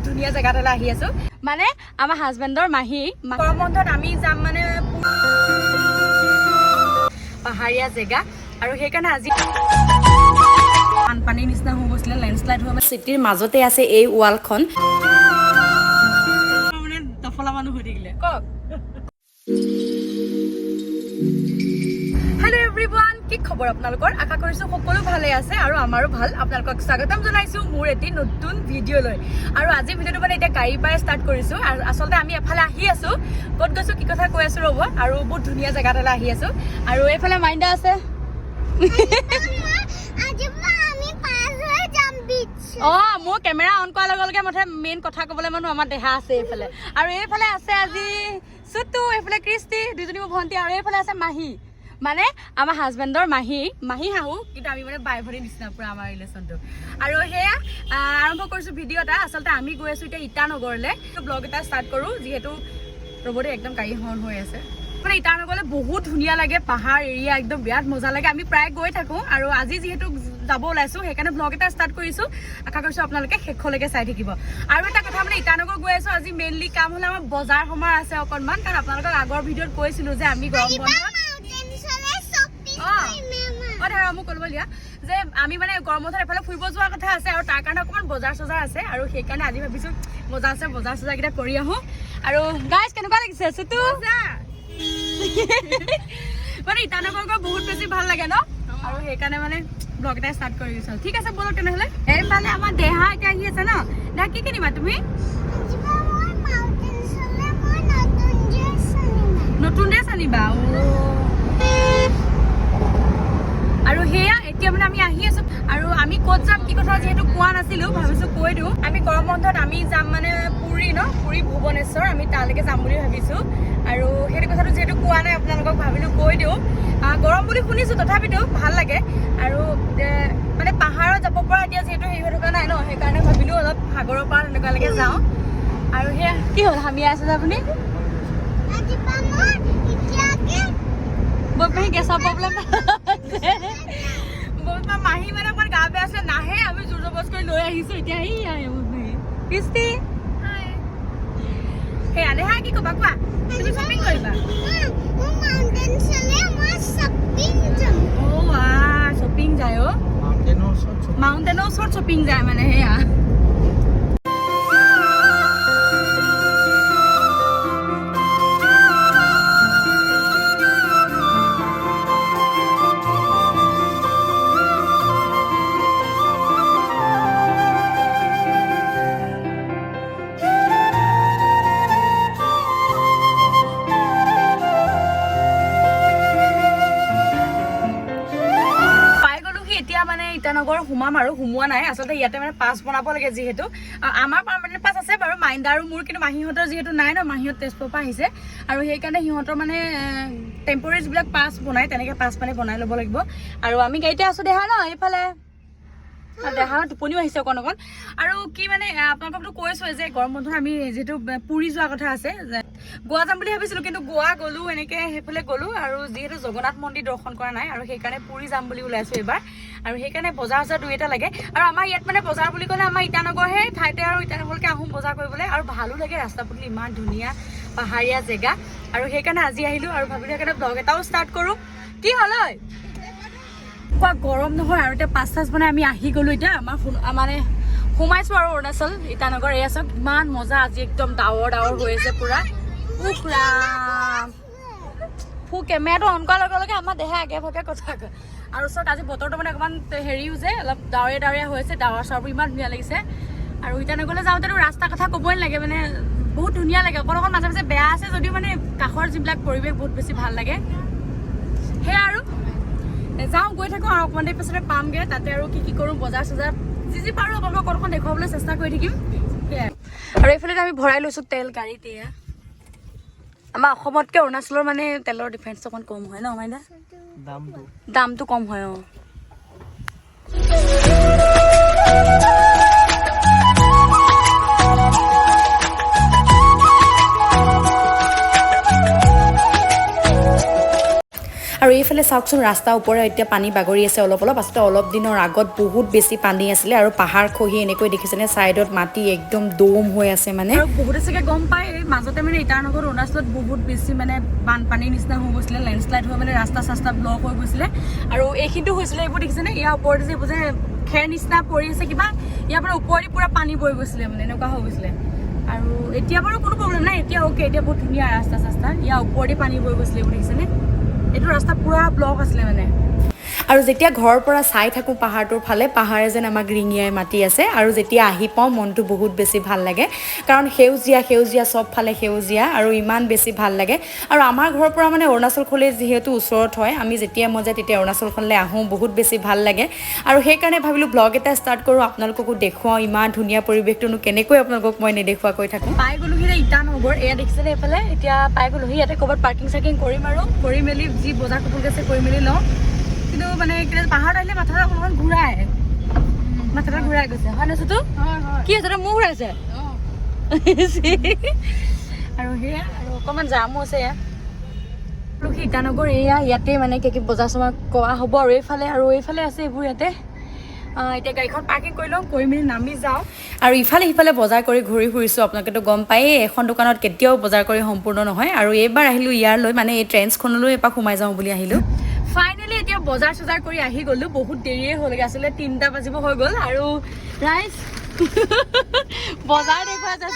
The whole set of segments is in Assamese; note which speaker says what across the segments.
Speaker 1: বহুত ধুনীয়া জেগা এটালৈ আহি আছো মানে আমাৰ হাজবেণ্ডৰ মাহী গৰম বন্ধত আমি যাম মানে পাহাৰীয়া জেগা আৰু সেইকাৰণে আজি বানপানীৰ নিচিনা হৈ গৈছিলে লেণ্ডশ্লাইড হৈ চিটিৰ মাজতে আছে এই ৱালখন মানে দফলা মানুহ হৈ থাকিলে কওক হেল্ল' এভৰিৱান কি খবৰ আপোনালোকৰ আশা কৰিছো সকলো ভালে আছে আৰু আমাৰো ভাল আপোনালোকক স্বাগতম জনাইছো মোৰ এটি নতুন ভিডিঅ' লৈ আৰু আজি ভিডিঅ'টো মানে এতিয়া গাড়ীৰ পৰা ষ্টাৰ্ট কৰিছো আৰু আচলতে আমি এফালে আহি আছো ক'ত গৈছো কি কথা কৈ আছো ৰ'ব আৰু বহুত ধুনীয়া জেগা এটালৈ আহি আছো আৰু এইফালে মাইণ্ডা আছে মোৰ কেমেৰা অন কৰাৰ লগে লগে মতে মেইন কথা ক'বলৈ মানুহ আমাৰ দেহা আছে এইফালে আৰু এইফালে আছে আজি চুটু এইফালে কৃষ্টি দুজনী মোৰ ভণ্টি আৰু এইফালে আছে মাহী মানে আমাৰ হাজবেণ্ডৰ মাহী শাহু কিন্তু আমি মানে বাই ভনীৰ নিচিনা পুৰা আমাৰ ৰিলেশ্যনটো আৰু সেয়া আৰম্ভ কৰিছোঁ ভিডিঅ' এটা আচলতে আমি গৈ আছোঁ এতিয়া ইটানগৰলৈ ব্লগ এটা ষ্টাৰ্ট কৰোঁ যিহেতু ৰ'বতে একদম গাড়ী হৰ্ণ হৈ আছে মানে ইটানগৰলৈ বহুত ধুনীয়া লাগে পাহাৰ এৰিয়া একদম বিৰাট মজা লাগে আমি প্ৰায় গৈ থাকোঁ আৰু আজি যিহেতু যাব ওলাইছোঁ সেইকাৰণে ব্লগ এটা ষ্টাৰ্ট কৰিছোঁ আশা কৰিছোঁ আপোনালোকে শেষলৈকে চাই থাকিব আৰু এটা কথা মানে ইটানগৰ গৈ আছোঁ আজি মেইনলি কাম হ'লে আমাৰ বজাৰ সমাৰ আছে অকণমান কাৰণ আপোনালোকক আগৰ ভিডিঅ'ত কৈছিলোঁ যে আমি গৰম বন্ধত মোক কৰিব দিয়া যে আমি মানে গৰম বন্ধত এফালে ফুৰিব যোৱা কথা আছে আৰু তাৰ কাৰণে অকণমান বজাৰ চজাৰ আছে আৰু সেইকাৰণে আজি ভাবিছোঁ বজাৰ চজাৰকেইটা কৰি আহোঁ আৰু গাইজ কেনেকুৱা লাগিছে চুটু মানে ইটানগৰ গৈ বহুত বেছি ভাল লাগে ন আৰু সেইকাৰণে মানে ব্লগ এটা ষ্টাৰ্ট কৰি দিছোঁ ঠিক আছে বলক তেনেহ'লে এইফালে আমাৰ দেহা এতিয়া আহি আছে ন দেহা কি কিনিবা তুমি নতুন ড্ৰেছ আনিবা আৰু সেয়া এতিয়া মানে আমি আহি আছো আৰু আমি ক'ত যাম কি কথা যিহেতু কোৱা নাছিলো ভাবিছো কৈ দিওঁ আমি গৰম বন্ধত আমি যাম মানে পুৰী ভুৱনেশ্বৰ আমি তালৈকে যাম বুলি ভাবিছো আৰু সেইটো কথাটো যিহেতু কোৱা নাই আপোনালোকক ভাবিলো কৈ দিওঁ গৰম বুলি শুনিছো তথাপিতো ভাল লাগে আৰু মানে পাহাৰত যাব পৰা এতিয়া যিহেতু হেৰি হৈ থকা নাই ন সেইকাৰণে ভাবিলো অলপ সাগৰৰ পাৰ এনেকুৱালৈকে যাওঁ আৰু সেয়া কি হ'ল হামিয়াই আছে যে আপুনি বহুত মাহী গেছৰ প্ৰব্লেম বহুত মাহী মানে অকমান গা বেয়া আছিলে নাহে আমি জোৰ জবজ কৰি লৈ আহিছো এতিয়া কৃষ্টি সেয়া দেহা কি ক'বা কোৱা তুমি শ্বপিং কৰিবা শ্বপিং যায় মাউণ্টেনৰ ওচৰত শ্বপিং যায় মানে সেয়া ইটানগৰ সোমাম আৰু সোমোৱা নাই আচলতে ইয়াতে মানে পাছ বনাব লাগে যিহেতু আমাৰ পাৰ্মানেণ্ট পাছ আছে বাৰু মাইণ্ডা আৰু মোৰ কিন্তু মাহীহঁতৰ যিহেতু নাই ন মাহীহঁত তেজপুৰৰ পৰা আহিছে আৰু সেইকাৰণে সিহঁতৰ মানে টেম্পৰেৰী যিবিলাক পাছ বনাই তেনেকৈ পাছ মানে বনাই ল'ব লাগিব আৰু আমি গাড়ীতে আছোঁ দেহা ন এইফালে দেহা টোপনিও আহিছে অকণ আৰু কি মানে আপোনালোককতো কৈছোঁ যে গৰম বন্ধত আমি যিহেতু পুৰী যোৱা কথা আছে গোৱা যাম বুলি ভাবিছিলোঁ কিন্তু গোৱা গ'লোঁ এনেকৈ সেইফালে গ'লোঁ আৰু যিহেতু জগন্নাথ মন্দিৰ দৰ্শন কৰা নাই আৰু সেইকাৰণে পুৰী যাম বুলি ওলাইছোঁ এইবাৰ আৰু সেইকাৰণে বজাৰ দুই এটা লাগে আৰু আমাৰ ইয়াত মানে বজাৰ বুলি ক'লে আমাৰ ইটানগৰহে ঠাইতে আৰু ইটানগৰলৈকে আহোঁ বজাৰ কৰিবলৈ আৰু ভালো লাগে ৰাস্তা পদূলি ইমান ধুনীয়া পাহাৰীয়া জেগা আৰু সেইকাৰণে আজি আহিলোঁ আৰু ভাবিলোঁ সেইকাৰণে ব্লগ এটাও ষ্টাৰ্ট কৰোঁ কি হ'ল কোৱা গৰম নহয় আৰু এতিয়া পাছ বনাই আমি আহি গ'লোঁ এতিয়া আমাৰ মানে সোমাইছোঁ আৰু অৰুণাচল ইটানগৰ এয়া চাওক ইমান মজা আজি একদম ডাৱৰ হৈ আছে পুৰা কেমেৰাটো অন কৰাৰ লগে লগে আমাৰ দেহা আগে ভাগে কথা কয় আৰু চাওক আজি বতৰটো মানে অকণমান হেৰিও যে অলপ ডাৱৰীয়া হৈ আছে ডাৱৰ চাৱৰবোৰ ইমান ধুনীয়া লাগিছে আৰু ইটানগৰলৈ যাওঁতেতো ৰাস্তাৰ কথা ক'বই নালাগে মানে বহুত ধুনীয়া লাগে অকণ মাজে মাজে বেয়া আছে যদিও মানে কাষৰ যিবিলাক পৰিৱেশ বহুত বেছি ভাল লাগে সেয়া আৰু যাওঁ গৈ থাকোঁ আৰু অকণমান দেৰি পাছতে পামগৈ তাতে আৰু কি কৰোঁ বজাৰ চজাৰ যি পাৰোঁ আপোনালোকক অকণ দেখুৱাবলৈ চেষ্টা কৰি থাকিম সেয়াই আৰু এইফালে আমি ভৰাই লৈছোঁ তেল গাড়ীত এয়া আমাৰ অসমতকৈ অৰুণাচলৰ মানে তেলৰ ডিফাৰেঞ্চটো অকণ কম হয় ন মাইনা দামটো কম হয়
Speaker 2: এইফালে চাওকচোন ৰাস্তাৰ ওপৰে এতিয়া পানী বাগৰি আছে অলপ অলপ আচলতে অলপ দিনৰ আগত বহুত বেছি পানী আছিলে আৰু পাহাৰ খহি এনেকৈ দেখিছেনে ছাইডত মাটি একদম দম হৈ আছে মানে
Speaker 1: আৰু বহুতে চাগে গম পায় মাজতে মানে ইটানগৰ অৰুণাচলত বহুত বেছি মানে বানপানীৰ নিচিনা হৈ গৈছিলে লেণ্ডশ্লাইড হৈ মানে ৰাস্তা চাস্তা ব্লক হৈ গৈছিলে আৰু এইখিনিতো হৈছিলে এইবোৰ দেখিছেনে ইয়াৰ ওপৰতে যে এইবোৰ যে খেৰ নিচিনা পৰি আছে কিবা ইয়াৰ পৰা ওপৰেদি পুৰা পানী বৈ গৈছিলে মানে এনেকুৱা হৈ গৈছিলে আৰু এতিয়া বাৰু কোনো প্ৰব্লেম নাই এতিয়া অ'কে এতিয়া বহুত ধুনীয়া ৰাস্তা চাস্তা ইয়াৰ ওপৰেদি পানী বৈ গৈছিলে এইবোৰ দেখিছেনে এইটো ৰাস্তা পুৰা ব্লক আছিলে মানে
Speaker 2: আৰু যেতিয়া ঘৰৰ পৰা চাই থাকোঁ পাহাৰটোৰ ফালে পাহাৰে যেন আমাক ৰিঙিয়াই মাতি আছে আৰু যেতিয়া আহি পাওঁ মনটো বহুত বেছি ভাল লাগে কাৰণ সেউজীয়া সেউজীয়া চব ফালে সেউজীয়া আৰু ইমান বেছি ভাল লাগে আৰু আমাৰ ঘৰৰ পৰা মানে অৰুণাচলখনলৈ যিহেতু ওচৰত হয় আমি যেতিয়া মন যায় তেতিয়া অৰুণাচলখনলৈ আহোঁ বহুত বেছি ভাল লাগে আৰু সেইকাৰণে ভাবিলোঁ ব্লগ এটা ষ্টাৰ্ট কৰোঁ আপোনালোককো দেখুৱাওঁ ইমান ধুনীয়া পৰিৱেশটোনো কেনেকৈ আপোনালোকক মই নেদেখুৱাকৈ থাকোঁ
Speaker 1: পাই গ'লোহি ইটানগৰ এয়া দেখিছেনে এইফালে এতিয়া পাই গ'লোহি ইয়াতে ক'ৰবাত পাৰ্কিং চাৰ্কিং কৰিম আৰু কৰি মেলি যি বজাৰ কাপোৰ আছে কৰি মেলি লওঁ কিন্তু মানে পাহাৰত আহিলে মাথাটা অকণমান ঘূৰাই মাথাটা ঘূৰাই গৈছে হয় নহয় তো কি আছে মোৰ ঘূৰাইছে আৰু সেয়া আৰু অকণমান জামো আছে ইয়াত ইটানগৰ এয়া ইয়াতে মানে কি বজাৰ চজাৰ কৰা হ'ব আৰু এইফালে আছে এইবোৰ ইয়াতে এতিয়া গাড়ীখন পাৰ্কিং কৰি লওঁ কৰি মেলি নামি যাওঁ
Speaker 2: আৰু ইফালে সিফালে বজাৰ কৰি ঘূৰি ফুৰিছোঁ আপোনালোকেতো গম পায়েই এখন দোকানত কেতিয়াও বজাৰ কৰি সম্পূৰ্ণ নহয় আৰু এইবাৰ আহিলোঁ ইয়াৰলৈ মানে এই ট্ৰেন্সখনলৈ এপাক সোমাই যাওঁ বুলি আহিলোঁ
Speaker 1: ফাইনেলি এতিয়া বজাৰ চজাৰ কৰি আহি গ'লো বহুত দেৰিয়ে হ'লগৈ আছিলে 3টা বাজিব হৈ গ'ল আৰু ৰাইজ বজাৰ দেখুৱাই যায়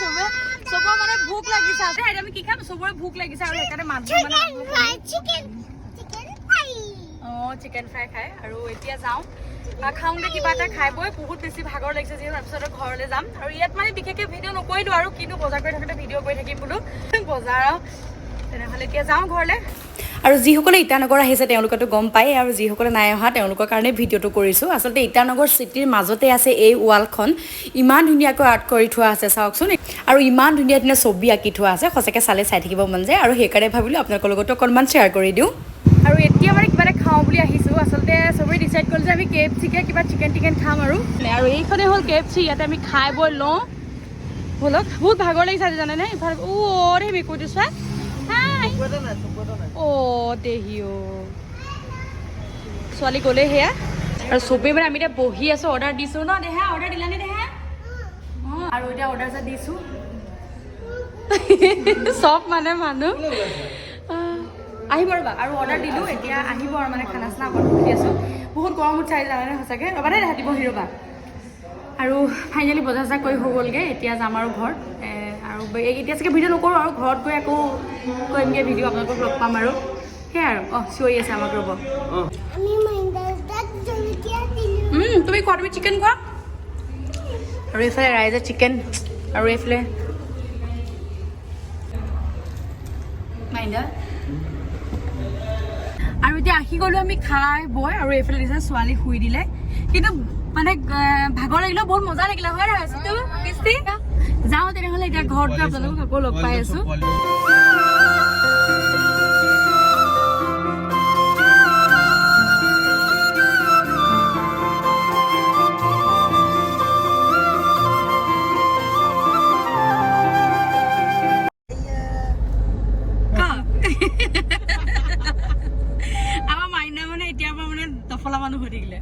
Speaker 1: চবৰ মানে ভোক লাগিছে আমি কি খাম চবৰে ভোক লাগিছে আৰু সেইকাৰণে মানুহ মানে চিকেন ফ্ৰাই খাই আৰু এতিয়া যাওঁ খাওঁগে কিবা এটা খাই বৈ বহুত বেছি ভাগৰ লাগিছে যিহেতু তাৰপিছতে ঘৰলৈ যাম আৰু ইয়াত মানে বিশেষকৈ ভিডিঅ' নকৰিলোঁ আৰু কিন্তু বজাৰ কৰি থাকোঁতে ভিডিঅ' কৰি থাকিম বোলো বজাৰ তেনেহ'লে এতিয়া যাওঁ ঘৰলৈ
Speaker 2: আৰু যিসকলে ইটানগৰ আহিছে তেওঁলোকেতো গম পায় আৰু যিসকলে নাই অহা তেওঁলোকৰ কাৰণে ভিডিঅ'টো কৰিছোঁ আচলতে ইটানগৰ চিটিৰ মাজতে আছে এই ৱালখন ইমান ধুনীয়াকৈ আৰ্ট কৰি থোৱা আছে চাওকচোন আৰু ইমান ধুনীয়া ধুনীয়া ছবি আঁকি থোৱা আছে সঁচাকৈ চালে চাই থাকিব মন যায় আৰু সেইকাৰণে ভাবিলোঁ আপোনালোকৰ লগতো অকণমান শ্বেয়াৰ কৰি দিওঁ
Speaker 1: আৰু এতিয়া মানে কিবা এটা খাওঁ বুলি আহিছোঁ আচলতে চবেই ডিচাইড কৰিলোঁ যে আমি KFC-কে কিবা চিকেন খাম আৰু এইখনেই হ'ল KFC ইয়াতে আমি খাই বৈ লওঁ ব'লক বহুত ভাগৰ লাগিছে আজি জানেনে ইফালে দেই মেকুৰীটো চোৱা দেহি ছোৱালী গ'লে সেয়া আৰু চবেই মানে আমি এতিয়া বহি আছোঁ অৰ্ডাৰ দিছোঁ ন দেহা অৰ্ডাৰ দিলানে দেহা আৰু এতিয়া অৰ্ডাৰ যে দিছোঁ চব মানে মানুহ আহিব ৰ'বা আৰু অৰ্ডাৰ দিলোঁ এতিয়া আহিব আৰু মানে খানা চানা অকণ ৰখি আছোঁ বহুত গৰম উঠাই জানে সঁচাকৈ ৰ'বা দেই ৰাতিপুৱা দিবহি ৰ'বা আৰু ফাইনেলি বজাৰ চজাৰ কৰি হৈ গ'লগৈ এতিয়া যাম আৰু ঘৰত আৰু এতিয়া চাগে ভিডিঅ' নকৰোঁ আৰু ঘৰত গৈ আকৌ কৰিমগৈ ভিডিঅ' আপোনালোকক লগ পাম আৰু সেয়াই আৰু চিঞৰি আছে আমাক ৰ'ব তুমি খোৱা তুমি চিকেন খোৱা আৰু এইফালে ৰাইজে চিকেন আৰু এইফালে মাইণ্ডা আৰু এতিয়া আহি গ'লো আমি খাই বৈ আৰু এইফালে দিছে ছোৱালী শুই দিলে কিন্তু মানে ভাগৰ লাগিলেও বহুত মজা লাগিলে হয় নহয় যাওঁ তেনেহ'লে এতিয়া ঘৰত গৈ আপোনালোকক আকৌ লগ পাই আছোঁ আমাৰ মাইনা মানে এতিয়াৰ পৰা মানে দফলা মানুহ হৈ থাকিলে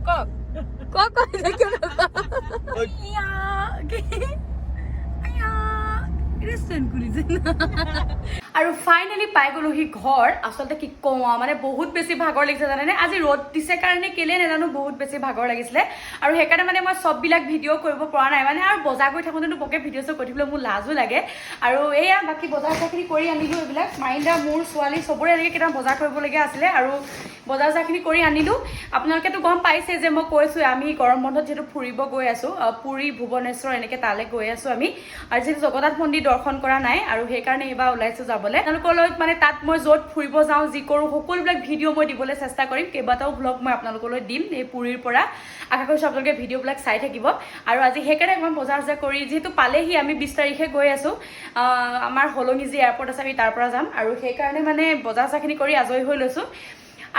Speaker 1: আৰু ফাইনেলি পাই গ'লোহি ঘৰ আচলতে কি কওঁ মানে বহুত বেছি ভাগৰ লাগিছে জানেনে আজি ৰ'দ দিছে কাৰণে কেলে নাজানো বহুত বেছি ভাগৰ লাগিছিলে আৰু সেইকাৰণে মানে মই চববিলাক ভিডিঅ' কৰিব পৰা নাই মানে আৰু বজাৰ কৰি থাকোঁতেতো বকে ভিডিঅ' চব কৰি থাকিবলৈ মোৰ লাজো লাগে আৰু এয়া বাকী বজাৰ চজাৰখিনি কৰি আনিলোঁ এইবিলাক মাইণ্ডা মোৰ ছোৱালী চবৰে এনেকৈ কেইটামান বজাৰ কৰিবলগীয়া আছিলে আৰু বজাৰ চজাৰখিনি কৰি আনিলোঁ আপোনালোকেতো গম পাইছে যে মই কৈছোঁ আমি গৰম বন্ধত যিহেতু ফুৰিব গৈ আছোঁ পুৰী ভুৱনেশ্বৰ এনেকৈ তালৈ গৈ আছোঁ আমি আৰু যিহেতু জগন্নাথ মন্দিৰ দৰ্শন কৰা নাই আৰু সেইকাৰণে এইবাৰ ওলাইছোঁ যাবলৈ তেওঁলোকৰ লগত মানে তাত মই য'ত ফুৰিব যাওঁ যি কৰোঁ সকলোবিলাক ভিডিঅ' মই দিবলৈ চেষ্টা কৰিম কেইবাটাও ভ্লগ মই আপোনালোকলৈ দিম এই পুৰীৰ পৰা আশা কৰিছোঁ আপোনালোকে ভিডিঅ'বিলাক চাই থাকিব আৰু আজি সেইকাৰণে মই বজাৰ চজাৰ কৰি যিহেতু পালেহি আমি 20 তাৰিখে গৈ আছোঁ আমাৰ হলঙি যি এয়াৰপৰ্ট আছে আমি তাৰ পৰা যাম আৰু সেইকাৰণে মানে বজাৰ চজাৰখিনি কৰি আজৰি হৈ লৈছোঁ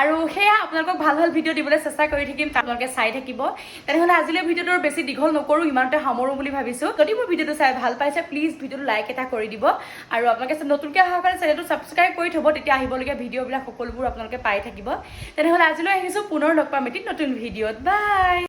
Speaker 1: আৰু সেয়া আপোনালোকক ভাল ভাল ভিডিঅ' দিবলৈ চেষ্টা কৰি থাকিম, আপোনালোকে চাই থাকিব। তেনেহ'লে আজিলৈ ভিডিঅ'টো বেছি দীঘল নকৰোঁ, ইমানতে সামৰোঁ বুলি ভাবিছোঁ। যদি মোৰ ভিডিঅ'টো চাই ভাল পাইছে প্লিজ ভিডিঅ'টো লাইক এটা কৰি দিব, আৰু আপোনালোকে নতুনকৈ অহাৰ কাৰণে চেনেলটো ছাবস্ক্ৰাইব কৰি থ'ব, তেতিয়া আহিবলগীয়া ভিডিঅ'বিলাক সকলোবোৰ আপোনালোকে পাই থাকিব। তেনেহ'লে আজিলৈ আহিছোঁ, পুনৰ লগ পাম এটি নতুন ভিডিঅ'ত। বাই।